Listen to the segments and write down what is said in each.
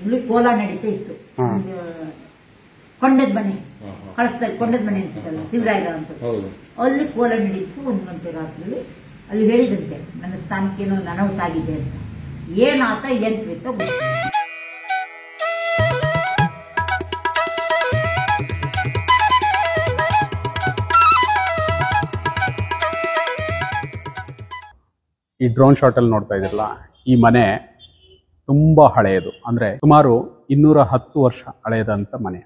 ಇಲ್ಲಿ ಕೋಲ ನಡೀತಾ ಇತ್ತು. ಕೊಂಡದ ಮನೆ ಕಳಿಸ್ತಾರೆ, ಕೊಂಡದ ಮನೆ ಅಂತಿದ್ದಲ್ಲ ಶಿವರಾಯರ ಅಂತ, ಅಲ್ಲಿ ಕೋಲ ನಡೀತು 1 ಗಂಟೆ ರಾತ್ರಿ. ಅಲ್ಲಿ ಹೇಳಿದಂತೆ ನನ್ನ ಸ್ಥಾನಕ್ಕೇನೋ ಅನಾಹುತಾಗಿದೆ ಅಂತ. ಏನಾತ ಏನ್ ಬೇಕೋ ಗೊತ್ತಿಲ್ಲ. ಈ ಡ್ರೋನ್ ಶಾಟ್ ಅಲ್ಲಿ ನೋಡ್ತಾ ಇದ್ರಲ್ಲ, ಈ ಮನೆ ತುಂಬಾ ಹಳೆಯದು, ಅಂದ್ರೆ ಸುಮಾರು 210 ವರ್ಷ ಹಳೆಯದಂತ ಮನೆ.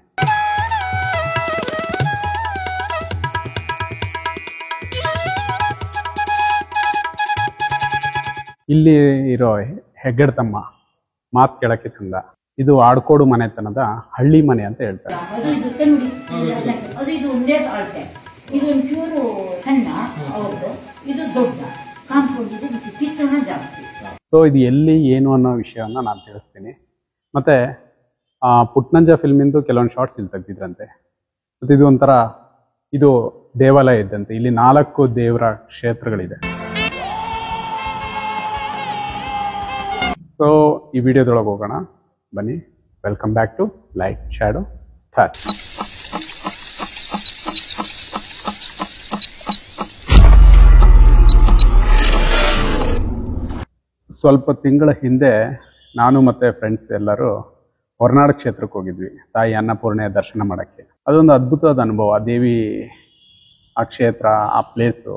ಇಲ್ಲಿ ಇರೋ ಹೆಗ್ಗಡ್ತಮ್ಮ ಮಾತು ಕೇಳಕ್ಕೆ ಚಂದ. ಇದು ಆಡ್ಕೋಡು ಮನೆತನದ ಹಳ್ಳಿ ಮನೆ ಅಂತ ಹೇಳ್ತಾರೆ. ಇದು ಒಂಚೂರು ಸಣ್ಣ, ಇದು ದೊಡ್ಡ ಕಾಂಪೌಂಡ್ ಇದೆ, ಕಿಚ್ಚಣ ಜಾಸ್ತಿ. ಸೊ ಇದು ಎಲ್ಲಿ ಏನು ಅನ್ನೋ ವಿಷಯವನ್ನ ನಾನು ತಿಳಿಸ್ತೀನಿ. ಮತ್ತೆ ಪುಟ್ನಂಜ ಫಿಲ್ಮಿಂದು ಕೆಲವೊಂದು ಶಾರ್ಟ್ಸ್ ಇಲ್ಲಿ ತೆಗ್ದಿದ್ರಂತೆ. ಮತ್ತೆ ಇದು ಒಂಥರ ಇದು ದೇವಾಲಯ ಇದ್ದಂತೆ. ಇಲ್ಲಿ 4 ದೇವರ ಕ್ಷೇತ್ರಗಳಿದೆ. ಸೊ ಈ ವಿಡಿಯೋದೊಳಗೆ ಹೋಗೋಣ ಬನ್ನಿ. Welcome back to light shadow thought. ಸ್ವಲ್ಪ ತಿಂಗಳ ಹಿಂದೆ ನಾನು ಮತ್ತು ಫ್ರೆಂಡ್ಸ್ ಎಲ್ಲರೂ ಹೊರನಾಡು ಕ್ಷೇತ್ರಕ್ಕೆ ಹೋಗಿದ್ವಿ, ತಾಯಿ ಅನ್ನಪೂರ್ಣೆಯ ದರ್ಶನ ಮಾಡೋಕ್ಕೆ. ಅದೊಂದು ಅದ್ಭುತವಾದ ಅನುಭವ. ದೇವಿ ಆ ಕ್ಷೇತ್ರ, ಆ ಪ್ಲೇಸು,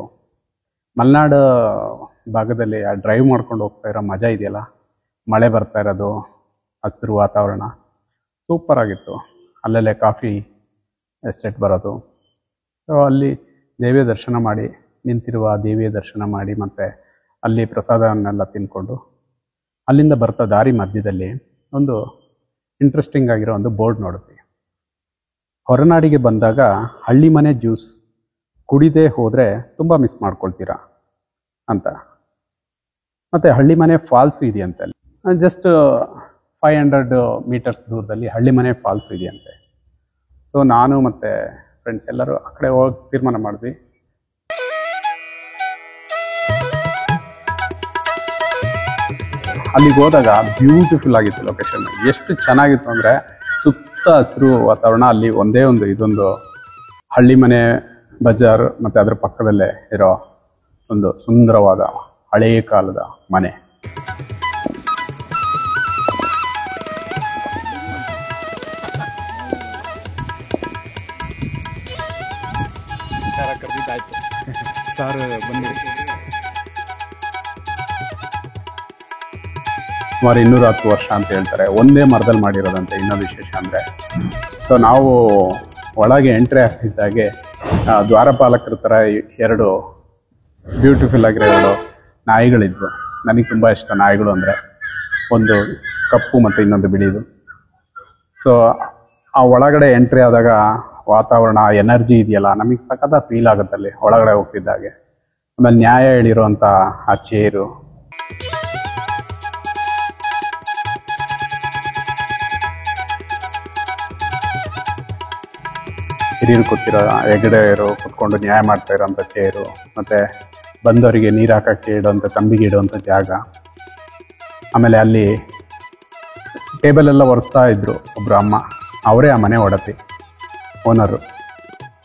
ಮಲೆನಾಡು ಭಾಗದಲ್ಲಿ ಆ ಡ್ರೈವ್ ಮಾಡ್ಕೊಂಡು ಹೋಗ್ತಾ ಇರೋ ಮಜಾ ಇದೆಯಲ್ಲ, ಮಳೆ ಬರ್ತಾ ಇರೋದು, ಹಸಿರು ವಾತಾವರಣ ಸೂಪರ್ ಆಗಿತ್ತು. ಅಲ್ಲಲ್ಲೇ ಕಾಫಿ ಎಸ್ಟೇಟ್ ಬರೋದು. ಸೊ ಅಲ್ಲಿ ದೇವಿಯ ದರ್ಶನ ಮಾಡಿ, ನಿಂತಿರುವ ದೇವಿಯ ದರ್ಶನ ಮಾಡಿ, ಮತ್ತು ಅಲ್ಲಿ ಪ್ರಸಾದವನ್ನೆಲ್ಲ ತಿನ್ಕೊಂಡು ಅಲ್ಲಿಂದ ಬರ್ತಾ ದಾರಿ ಮಧ್ಯದಲ್ಲಿ ಒಂದು ಇಂಟ್ರೆಸ್ಟಿಂಗ್ ಆಗಿರೋ ಒಂದು ಬೋರ್ಡ್ ನೋಡುತ್ತೀವಿ. ಹೊರನಾಡಿಗೆ ಬಂದಾಗ ಹಳ್ಳಿ ಮನೆ ಜ್ಯೂಸ್ ಕುಡಿದೇ ಹೋದರೆ ತುಂಬ ಮಿಸ್ ಮಾಡ್ಕೊಳ್ತೀರಾ ಅಂತ. ಮತ್ತು ಹಳ್ಳಿ ಮನೆ ಫಾಲ್ಸು ಇದೆಯಂತೆ. ಅಲ್ಲಿ ಜಸ್ಟ್ 500 ಮೀಟರ್ಸ್ ದೂರದಲ್ಲಿ ಹಳ್ಳಿ ಮನೆ ಫಾಲ್ಸು ಇದೆಯಂತೆ. ಸೊ ನಾನು ಮತ್ತು ಫ್ರೆಂಡ್ಸ್ ಎಲ್ಲರೂ ಆ ಕಡೆ ಹೋಗಿ ತೀರ್ಮಾನ ಮಾಡಿದ್ವಿ. ಅಲ್ಲಿಗೆ ಹೋದಾಗ ಬ್ಯೂಟಿಫುಲ್ ಆಗಿತ್ತು ಲೊಕೇಶನ್. ಎಷ್ಟು ಚೆನ್ನಾಗಿತ್ತು ಅಂದರೆ ಸುತ್ತ ಹಸಿರು ವಾತಾವರಣ. ಅಲ್ಲಿ ಒಂದೇ ಇದೊಂದು ಹಳ್ಳಿ ಮನೆ ಬಜಾರ್, ಮತ್ತು ಅದರ ಪಕ್ಕದಲ್ಲೇ ಇರೋ ಒಂದು ಸುಂದರವಾದ ಹಳೆಯ ಕಾಲದ ಮನೆ. ಸಾರ್ ಬಂದಿರಿ. ಸುಮಾರು 210 ವರ್ಷ ಅಂತ ಹೇಳ್ತಾರೆ. ಒಂದೇ ಮರದಲ್ಲಿ ಮಾಡಿರೋದಂತೆ. ಇನ್ನೊಂದು ವಿಶೇಷ ಅಂದರೆ, ಸೊ ನಾವು ಒಳಗೆ ಎಂಟ್ರಿ ಆಗ್ತಿದ್ದಾಗೆ ದ್ವಾರಪಾಲಕರ ಥರ 2 ಬ್ಯೂಟಿಫುಲ್ ಆಗಿರೋ 2 ನಾಯಿಗಳಿದ್ವು. ನನಗೆ ತುಂಬ ಇಷ್ಟ ನಾಯಿಗಳು ಅಂದರೆ. ಒಂದು ಕಪ್ಪು ಮತ್ತು ಇನ್ನೊಂದು ಬಿಳಿದು. ಸೊ ಆ ಒಳಗಡೆ ಎಂಟ್ರಿ ಆದಾಗ ವಾತಾವರಣ, ಎನರ್ಜಿ ಇದೆಯಲ್ಲ, ನಮಗೆ ಸಖತ್ತ ಫೀಲ್ ಆಗುತ್ತಲ್ಲಿ ಒಳಗಡೆ ಹೋಗ್ತಿದ್ದಾಗೆ. ಆಮೇಲೆ ನ್ಯಾಯ ಹೇಳಿರೋಂಥ ಆ ಚೇರು, ಹಿರಿಯರು ಕೂತಿರೋ, ಹೆಗಡೆಯರು ಕೂತ್ಕೊಂಡು ನ್ಯಾಯ ಮಾಡ್ತಾ ಇರೋಂಥ ಚೇರು, ಮತ್ತು ಬಂದವರಿಗೆ ನೀರು ಹಾಕೋಕ್ಕೆ ಇಡೋಂಥ, ತಂಬಿಗೆ ಇಡುವಂಥ ಜಾಗ. ಆಮೇಲೆ ಅಲ್ಲಿ ಟೇಬಲ್ ಎಲ್ಲ ಒರೆಸ್ತಾ ಇದ್ರು ಒಬ್ಬರು ಅಮ್ಮ. ಅವರೇ ಆ ಮನೆ ಒಡತಿ, ಓನರು.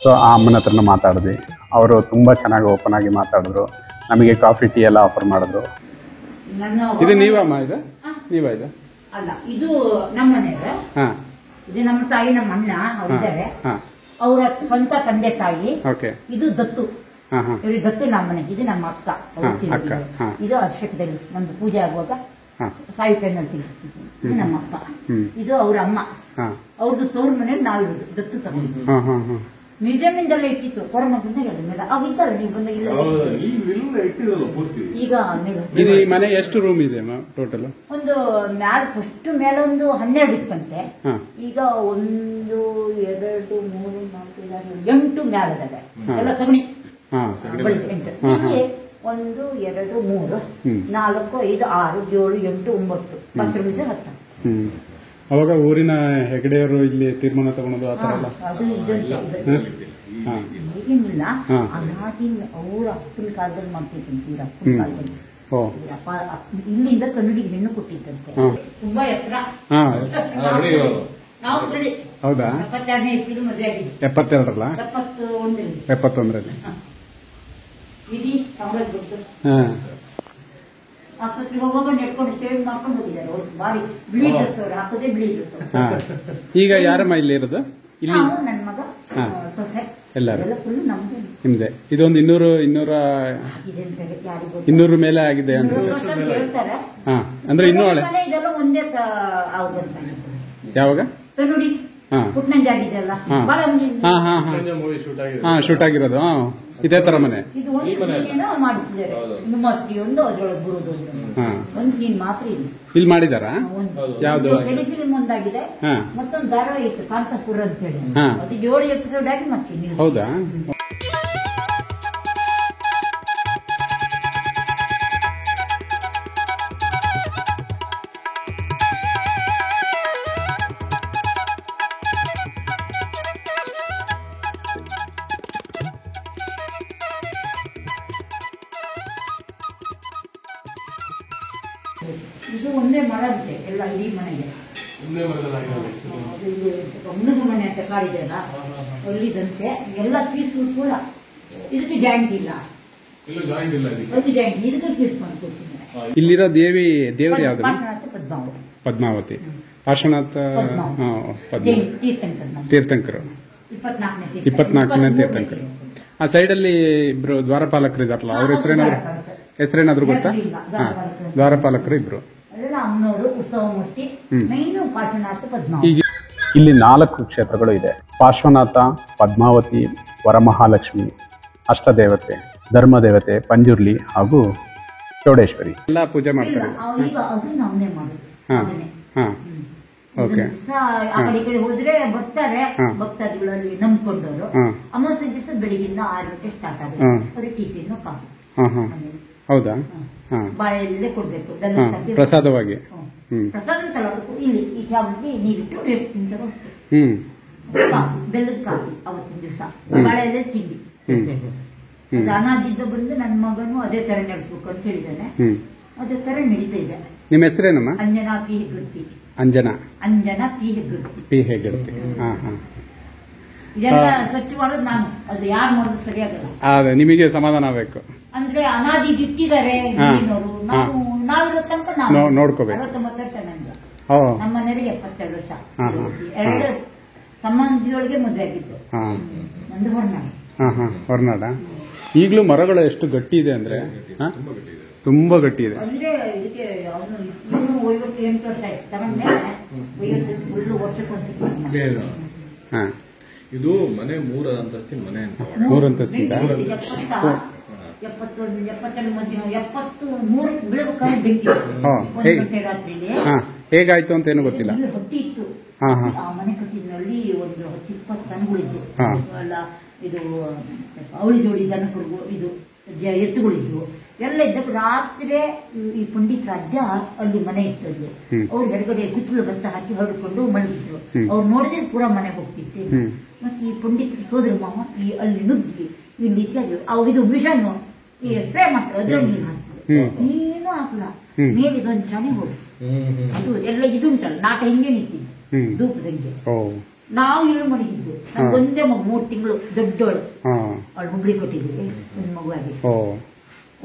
ಸೊ ಆ ಅಮ್ಮನ ಹತ್ರನೂ ಮಾತಾಡಿದ್ವಿ. ಅವರು ತುಂಬ ಚೆನ್ನಾಗಿ ಓಪನ್ ಆಗಿ ಮಾತಾಡಿದ್ರು. ನಮಗೆ ಕಾಫಿ ಟೀ ಎಲ್ಲ ಆಫರ್ ಮಾಡಿದ್ರು. ಇದು ನೀವಮ್ಮ? ಇದು ನೀವ? ಇದು ಅಲ್ಲ, ಇದು ನಮ್ಮ ಮನೆ. ಇದು ನಮ್ಮ ತಾಯಿ, ನಮ್ಮ ಅಣ್ಣ ಅವರಿದ್ದಾರೆ. ಅವರ ಸ್ವಂತ ತಂದೆ ತಾಯಿ. ಇದು ದತ್ತು. ಇವ್ರಿಗೆ ದತ್ತು ನಮ್ಮ ಮನೆ. ಇದು ನಮ್ಮ ಅಕ್ಕ. ಇದು ಅರ್ಶಕದಲ್ಲಿ ನಮ್ದು ಪೂಜೆ ಆಗುವಾಗ ಸಾಯಿ ಪೆನ್ನಲ್ಲಿ ತೆಗೆದಿದ್ದೀವಿ. ಇದು ನಮ್ಮ ಅಕ್ಕ. ಇದು ಅವ್ರ ಅಮ್ಮ. ಅವ್ರದ್ದು ತವ್ರ ಮನೇಲಿ ನಾವಿರೋದು. ದತ್ತು ತಗೊಂಡಿದ್ದೀವಿ. ಮ್ಯೂಸಿಯಂ ಇಂದೆಲ್ಲ ಇಟ್ಟಿತ್ತು. ಕೊರೋನಾ ಬಂದಾಗ ಅದ್ರ ಮೇಲೆ ಆಗಿತ್ತಲ್ಲ, ನೀವು ಬಂದಾಗ ಇಲ್ಲ. ಈಗ ಈ ಮನೆ ಎಷ್ಟು ರೂಮ್ ಇದೆ ಟೋಟಲ್? ಒಂದು ಮ್ಯಾಲ ಫಸ್ಟ್ ಮೇಲೆ ಒಂದು 12 ಇತ್ತಂತೆ. ಈಗ 1 2 3 4 5 8 ಮ್ಯಾಲದಾವೆ. ಎಲ್ಲ ಸಗಣಿ 8. 1 2 3 4 5 6 7 8 9 10 ನಿಮಿಷ 10. ಅವಾಗ ಊರಿನ ಹೆಗಡೆಯವರು ಇಲ್ಲಿ ತೀರ್ಮಾನ ತಗೊಳೋದು ಆ ತರ ಎಲ್ಲ ಈಗಿನಿಲ್ಲ. ಅನಾದಿನ ಅವ್ರ ಅಪ್ಪನ ಕಾಲದಲ್ಲಿ ಮಾಡ್ತಿದ್ದಂತೆ. ಅಪ್ಪನ ಕಾಲದಲ್ಲಿ ಇಲ್ಲಿಂದ ತೊನ್ನಡಿಗೆ ಹೆಣ್ಣು ಕೊಟ್ಟಿದ್ದಂತೆ. ತುಂಬಾ ಎತ್ತರ. ನಾವು ಹೌದಾ? 72ನೇ ಇಸ್ವಿಲಿ ಮದುವೆ ಆಗಿದ್ದು. 72ರಲ್ಲ? 71ರಲ್ಲಿ. ಇಡೀ ಕಾಂಗ್ರೆಸ್ ಗೊತ್ತು. ಆಸ್ಪತ್ರೆಗೆ ಹೋಗುವಾಗ ನೆಡ್ಕೊಂಡು ಸೇವ್ ಮಾಡ್ಕೊಂಡು ಹೋಗಿದ್ದಾರೆ. ಅವ್ರು ಬಾರಿ ಬಿಳಿ ಡ್ರೆಸ್, ಅವ್ರು ಹಾಕೋದೇ ಬಿಳಿ ಡ್ರೆಸ್. ಈಗ ಯಾರಮ್ಮ ಇಲ್ಲಿ ಇರೋದು? ಇಲ್ಲಿ ನನ್ನ ಮಗ, ಸೊಸೆ ಎಲ್ಲರೂ ಫುಲ್ ನಮ್ದು ನಿಮ್ದೆ. ಇದೊಂದು 200 ಮೇಲೆ ಆಗಿದೆ ಅಂತ ಹೇಳ್ತಾರೆ. ಅಂದ್ರೆ ಇನ್ನೂ ಹಳೆ. ಇದೆಲ್ಲ ಒಂದೇ ಯಾವಾಗ ನೋಡಿ ಪುಟ್ನಂಜಾಗಿದೆಲ್ಲ ಶೂಟ್ ಆಗಿರೋದು ಇದೇ ತರ ಮನೆ. ಇದು ಒಂದು ಸೀನ್ ಮಾಡಿಸಿದ್ದಾರೆ. ನಿಮ್ಮಸ್ಗಿ ಒಂದು ಅದ್ರೊಳಗೆ ಬರೋದು ಒಂದು ಸೀನ್ ಮಾತ್ರ ಇಲ್ಲಿ ಮಾಡಿದಾರಾ? ಯಾವ್ದು ಟೆಲಿಫಿಲ್ಮ್ ಒಂದಾಗಿದೆ, ಮತ್ತೊಂದು ಧಾರಾವಾಹಿ ಇತ್ತು ಕಾಂತಪುರ ಅಂತ ಹೇಳಿ. ಅದು 7 ಎಪಿಸೋಡ್ ಆಗಿ ಮತ್ತೆ. ಹೌದಾ? ಇದು ಒಂದೇ ಮರ ಇದೆ ಎಲ್ಲ ಇಡೀ ಮನೆಗೆ. ಒಮ್ಮದು ಮನೆ ಅಂತ ಕಾಡಿದೆಲ್ಲ ಒಳ್ಳಿದಂತೆ ಎಲ್ಲ ಪೀಸ್ ಕೂಡ. ಇದಕ್ಕೆ ಜಾಯಿಂಟ್ ಇಲ್ಲ, ಒಂದು ಜಾಯಿಂಟ್ ಇದಕ್ಕೆ ಪೀಸ್ ಮಾಡ್ಕೊಳ್ತೀನಿ. ಇಲ್ಲಿರೋ ದೇವರು ಯಾವ್ದು? ಪದ್ಮಾವತಿ. ಪಾರ್ಶ್ವನಾಥ ತೀರ್ಥಂಕರು, 24ನೇ ತೀರ್ಥಂಕರು. ಆ ಸೈಡಲ್ಲಿ ಇಬ್ರು ದ್ವಾರಪಾಲಕರು ಇದಾರಲ್ಲ, ಅವ್ರ ಹೆಸರೇನಾದ್ರು ಗೊತ್ತಾ? ದ್ವಾರಪಾಲಕರು ಇಬ್ರು. ಈಗ ಇಲ್ಲಿ 4 ಕ್ಷೇತ್ರಗಳು ಇದೆ. ಪಾರ್ಶ್ವನಾಥ, ಪದ್ಮಾವತಿ, ವರಮಹಾಲಕ್ಷ್ಮಿ, ಅಷ್ಟದೇವತೆ, ಧರ್ಮದೇವತೆ, ಪಂಜುರ್ಲಿ ಹಾಗೂ ಚೌಡೇಶ್ವರಿ ಎಲ್ಲ ಪೂಜೆ ಮಾಡ್ತಾರೆ. ಓಕೆ. ಆ ಕಡೆ ಹೋದ್ರೆ ಬರ್ತಾರೆ ಭಕ್ತಾದಿಗಳಲ್ಲಿ ನಂಬ್ಕೊಂಡವರು. ಅಮಾವಾಸ್ಯೆ ದಿವಸ ಬೆಳಿಗ್ಗಿಂದ 6 ಗಂಟೆ ಸ್ಟಾರ್ಟ್ ಆಗುತ್ತೆ. ಅವ್ರಿಗೆ ಟಿಫಿನ್ ಕಾಫಿ. ಹೌದಾ? ಬಾಳೆಲ್ಲೇ ಕೊಡ್ಬೇಕು ಪ್ರಸಾದವಾಗಿ. ಪ್ರಸಾದ ತಗೊಳ್ಬೇಕು. ಇಲ್ಲಿ ಈ ಚಾವಣಿಗೆ ನೀರಿಟ್ಟು ರೇಟ್ ತಿಂತಾರೆ. ಬೆಲ್ಲದ ಕಾಫಿ ಅವತ್ತಿನ ದಿವಸ, ಬಾಳೆಲ್ಲೇ ತಿಂಡಿ. ಅನಾದಿದ್ದ ಬಂದು ನನ್ನ ಮಗನು ಅದೇ ತರ ನಡೆಸ್ಬೇಕು ಅಂತ ಹೇಳಿದ್ದಾನೆ. ಅದೇ ತರ ನಡೀತಾ ಇದೆ. ನಿಮ್ಮ ಹೆಸರೇನಮ್ಮ? ಅಂಜನಾ ಪಿ ಹೆಗ್ಗಡ್ತಿ. ಅಂಜನಾ ಪಿ ಹೆಗ್ಗಡ್ತಿ. ಇದೆಲ್ಲ ಸ್ವಚ್ಛ ಮಾಡೋದು ನಾನು, ಅದು ಯಾರು ಮಾಡೋದು ಸರಿಯಾಗಲ್ಲ. ನಿಮಗೆ ಸಮಾಧಾನ ಆಗಬೇಕು ಅಂದ್ರೆ ಅನಾದಿ ಇಟ್ಟಿದ್ದಾರೆ ನಾವಿರೋ ತನಕ ನೋಡ್ಕೋಬೇಕು. 69 ವರ್ಷ ನಂದು. ನಮ್ಮ ಮನೆಯವರಿಗೆ 72 ವರ್ಷ. 2 ಸಂಬಂಧಿಯೊಳಗೆ ಮದುವೆ ಆಗಿದ್ದು. ಒಂದು ಹೊರನಾಡ. ಈಗಲೂ ಮರಗಳು ಎಷ್ಟು ಗಟ್ಟಿ ಇದೆ ಅಂದ್ರೆ ತುಂಬಾ ಗಟ್ಟಿ ಇದೆ. ಅಂದ್ರೆ ಇದಕ್ಕೆ 58 ವರ್ಷ ಆಯ್ತು ತಗೊಂಡೆ. 58 ವರ್ಷಕ್ಕೊಂದ್ಸತಿ. ಇದು ಮನೆ 3 ಅಂತಸ್ತಿನ ಮನೆ. 3 ಅಂತಸ್ತಿಂದ 73 ಬೀಳಬೇಕಾದ್ರೆ ಬೆಂಕಿ. 1 ಗಂಟೆ ರಾತ್ರಿಲಿ ಹೇಗಾಯ್ತು ಅಂತ ಏನು ಗೊತ್ತಿಲ್ಲ. ಹೊಟ್ಟಿ ಇತ್ತು. ಆ ಮನೆ ಕಟ್ಟಿನಲ್ಲಿ ಒಂದು 20 ದನಗಳಿದ್ದು. ಇದು ಅವಳಿ ಜೋಡಿ ದನಗಳು, ಇದು ಎತ್ತುಗಳಿದ್ವು ಎಲ್ಲ ಇದ್ದಕ್ಕೆ. ರಾತ್ರಿ ಈ ಪಂಡಿತರ ಅಜ್ಜ ಅಲ್ಲಿ ಮನೆ ಇತ್ತದ್ದು. ಅವ್ರು ಹೊರಗಡೆ ಕುಚ್ಚಲು ಭತ್ತ ಹಾಕಿ ಹೊರಡ್ಕೊಂಡು ಮಲಗಿದ್ರು. ಅವ್ರು ನೋಡಿದ್ರೆ ಪೂರಾ ಮನೆಗೆ ಹೋಗ್ತಿತ್ತು. ಮತ್ತೆ ಈ ಪಂಡಿತರ ಸೋದರ ಮಾಮ ಈ ಅಲ್ಲಿ ನುಗ್ಗಿ ಇಲ್ಲಿ ಇದು ವಿಷನು ಈ ಫ್ರೈ ಮಾಡ್ತಾರೆ, ಅದ್ರಲ್ಲಿ ನೀರು ಹಾಕ್ತಾರೆ. ಏನು ಹಾಕಲ್ಲ, ಮೇಲೆ ಇದೊಂದು ಚಾಣೆ ಹೋಗಿ ಅದು ಎಲ್ಲ ಇದು ಉಂಟಲ್ಲ ನಾಟ ಹಿಂಗೆ ನಿಂತಿದ್ದು ಧೂಪದಂಗೆ. ನಾವು ಇಳು ಮಡಗಿದ್ದು. ನಮ್ಗೆ ಒಂದೇ ಮಗು 3 ತಿಂಗಳು ದೊಡ್ಡವಳು. ಅವಳು ಹುಬ್ಳಿ ಕೊಟ್ಟಿದ್ದೀವಿ ಒಂದು ಮಗುವಾಗಿ.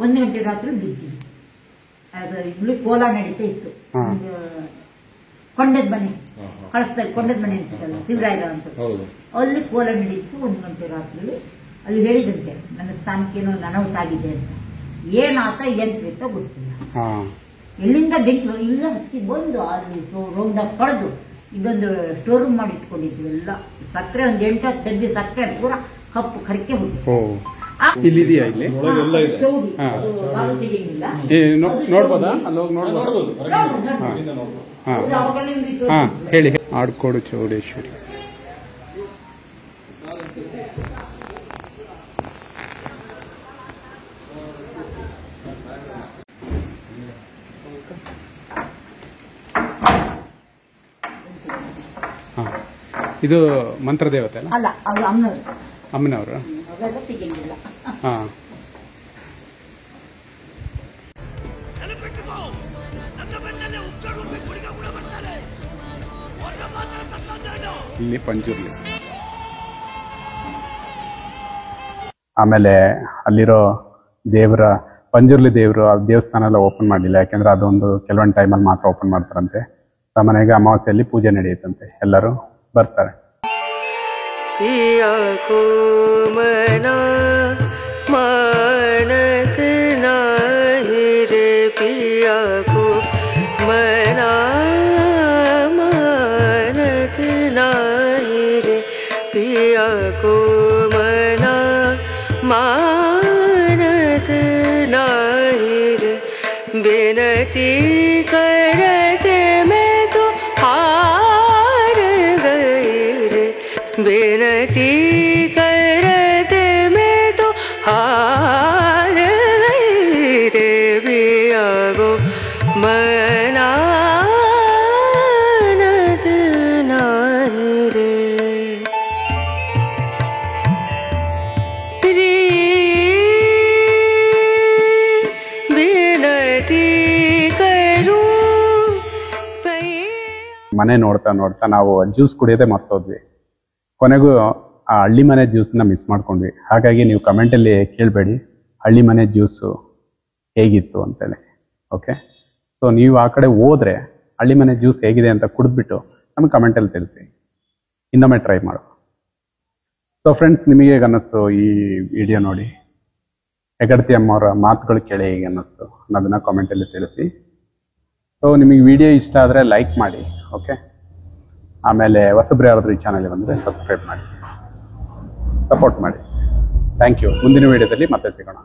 1 ಗಂಟೆ ರಾತ್ರಿ ಬಿದ್ದಿದ್ವಿ. ಇಲ್ಲಿ ಕೋಲ ನಡೀತಾ ಇತ್ತು. ಕೊಂಡದ ಮನೆ ಕಳಿಸ್ತಾರೆ, ಕೊಂಡದ ಮನೆ ಇರ್ತದಲ್ಲ ಶಿವರಾಯ ಅಂತ, ಅಲ್ಲಿ ಕೋಲ ನಡೀತು 1 ಗಂಟೆ ರಾತ್ರಿ. ಅಲ್ಲಿ ಹೇಳಿದಂತೆ ನನ್ನ ಸ್ಥಾನಕ್ಕೇನೋ ಅನಾಹುತ ಆಗಿದೆ ಅಂತ. ಏನಾತ ಏನ್ ಬೇಕೋ ಗೊತ್ತಿಲ್ಲ. ಎಲ್ಲಿಂದ ಬೆಂಕಿ ಇಲ್ಲ ಹತ್ತಿ ಬಂದು ಅಲ್ಲಿ ರೋಗದಾಗ ಪಡೆದು ಇದೊಂದು ಸ್ಟೋರ್ ರೂಮ್ ಮಾಡಿ ಇಟ್ಕೊಂಡಿದ್ವಿ. ಎಲ್ಲ ಸಕ್ಕರೆ ಒಂದು 8-10 ಡಬ್ಬಿ ಸಕ್ಕರೆ ಪೂರ ಕಪ್ಪು ಕರಕೆ ಹೋಗಿತ್ತು. ಇಲ್ಲಿದೆಯಾ? ಇಲ್ಲಿ ಚೌಡಿ ತೆಗೆಯಿಲ್ಲ. ನೋಡ್ಬೋದಾ? ನೋಡ್ಬೋದು. ಹೇಳಿ. ಆಡ್ಕೋಡು ಚೌಡೇಶ್ವರಿ. ಇದು ಮಂತ್ರ ದೇವತೆ ಅಲ್ಲ, ಅದು ಅಮ್ಮನವರು. ಇಲ್ಲಿ ಪಂಜುರ್ಲಿ. ಆಮೇಲೆ ಅಲ್ಲಿರೋ ದೇವರ ಪಂಜುರ್ಲಿ ದೇವರು ಆ ದೇವಸ್ಥಾನ ಎಲ್ಲ ಓಪನ್ ಮಾಡಲಿಲ್ಲ, ಯಾಕೆಂದ್ರೆ ಅದೊಂದು ಕೆಲವೊಂದು ಟೈಮಲ್ಲಿ ಮಾತ್ರ ಓಪನ್ ಮಾಡ್ತಾರಂತೆ. ಮನೆಗೆ ಅಮಾವಾಸ್ಯೆಯಲ್ಲಿ ಪೂಜೆ ನಡೆಯುತ್ತಂತೆ, ಎಲ್ಲರೂ ಬರ್ತಾರೆ. बेनती करते मैं तो हार गई रे, बेनती करते मैं तो हार गई रे, बिया गो मनानत नाही रे. ಮನೆ ನೋಡ್ತಾ ನೋಡ್ತಾ ನಾವು ಜ್ಯೂಸ್ ಕುಡಿಯೋದೇ ಮರ್ತೋದ್ವಿ. ಕೊನೆಗೂ ಆ ಹಳ್ಳಿ ಮನೆ ಜ್ಯೂಸನ್ನ ಮಿಸ್ ಮಾಡ್ಕೊಂಡ್ವಿ. ಹಾಗಾಗಿ ನೀವು ಕಮೆಂಟಲ್ಲಿ ಕೇಳಬೇಡಿ ಹಳ್ಳಿ ಮನೆ ಜ್ಯೂಸು ಹೇಗಿತ್ತು ಅಂತೇಳಿ. ಓಕೆ, ಸೊ ನೀವು ಆ ಕಡೆ ಹೋದರೆ ಹಳ್ಳಿ ಮನೆ ಜ್ಯೂಸ್ ಹೇಗಿದೆ ಅಂತ ಕುಡಿದ್ಬಿಟ್ಟು ನಮಗೆ ಕಮೆಂಟಲ್ಲಿ ತಿಳಿಸಿ, ಇನ್ನೊಮ್ಮೆ ಟ್ರೈ ಮಾಡು. ಸೊ ಫ್ರೆಂಡ್ಸ್, ನಿಮಗೆ ಹೇಗೆ ಅನ್ನಿಸ್ತು ಈ ವಿಡಿಯೋ ನೋಡಿ? ಹೆಗಡತಿ ಅಮ್ಮವರ ಮಾತುಗಳು ಕೇಳಿ ಹೇಗೆ ಅನ್ನಿಸ್ತು ಅನ್ನೋದನ್ನು ಕಾಮೆಂಟಲ್ಲಿ ತಿಳಿಸಿ. ಸೊ ನಿಮಗೆ ವಿಡಿಯೋ ಇಷ್ಟ ಆದರೆ ಲೈಕ್ ಮಾಡಿ. ಓಕೆ, ಆಮೇಲೆ ಹೊಸಬ್ರು ಯಾರಾದರೂ ಈ ಚಾನಲ್ಗೆ ಬಂದರೆ ಸಬ್ಸ್ಕ್ರೈಬ್ ಮಾಡಿ, ಸಪೋರ್ಟ್ ಮಾಡಿ. Thank you. ಮುಂದಿನ ವಿಡಿಯೋದಲ್ಲಿ ಮತ್ತೆ ಸಿಗೋಣ.